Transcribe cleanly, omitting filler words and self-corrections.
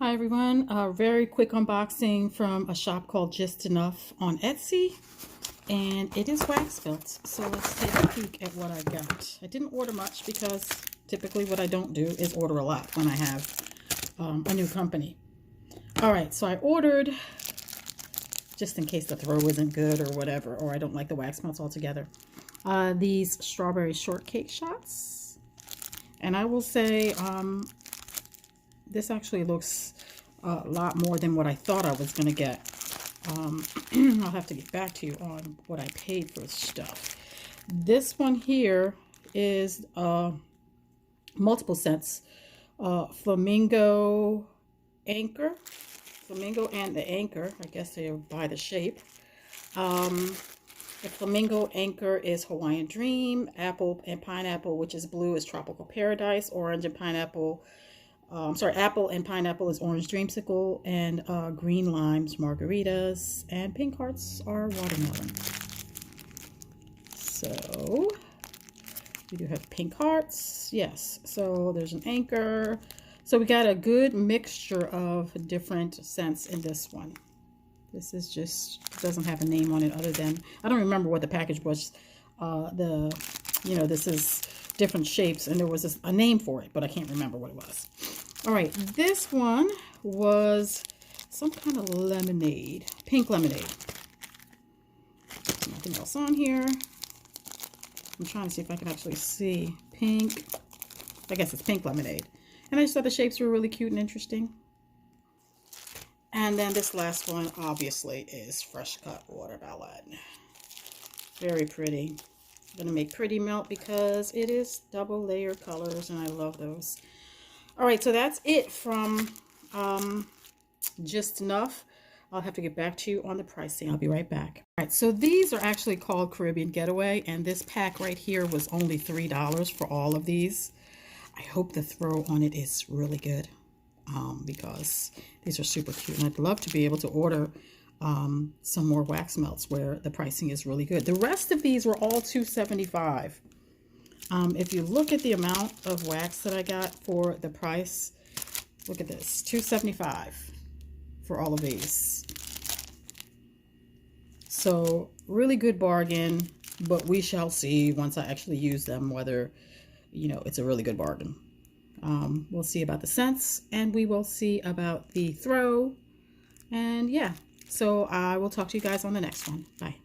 Hi everyone, a very quick unboxing from a shop called Just Enough on Etsy, and it is wax belts. So let's take a peek at what I got. I didn't order much because typically what I don't do is order a lot when I have a new company. Alright, so I ordered, just in case the throw isn't good or whatever, or I don't like the wax melts altogether, these strawberry shortcake shots. And I will say, this actually looks a lot more than what I thought I was going to get. I'll have to get back to you on what I paid for stuff. This one here is multiple scents. Flamingo Anchor. Flamingo and the Anchor. I guess they're by the shape. The Flamingo Anchor is Hawaiian Dream. Apple and Pineapple, which is blue, is Tropical Paradise. Orange and Pineapple. Apple and Pineapple is Orange Dreamsicle, and green limes, margaritas, and pink hearts are watermelon. So we do have pink hearts, yes. So there's an Anchor. So we got a good mixture of different scents in this one. This is just, doesn't have a name on it other than, I don't remember what the package was. This is different shapes, and there was a name for it, but I can't remember what it was. All right, this one was some kind of lemonade, pink lemonade. Nothing else on here. I'm trying to see if I can actually see pink. I guess it's pink lemonade. And I just thought the shapes were really cute and interesting. And then this last one, obviously, is fresh cut watermelon. Very pretty. I'm gonna make pretty melt because it is double layer colors and I love those. All right, so that's it from Just Enough. I'll have to get back to you on the pricing. I'll be right back. All right, so these are actually called Caribbean Getaway, and this pack right here was only $3 for all of these. I hope the throw on it is really good because these are super cute, and I'd love to be able to order some more wax melts where the pricing is really good. The rest of these were all $2.75. If you look at the amount of wax that I got for the price, look at this, $2.75 for all of these. So really good bargain, but we shall see once I actually use them whether, it's a really good bargain. We'll see about the scents, and we will see about the throw, and yeah. So I will talk to you guys on the next one. Bye.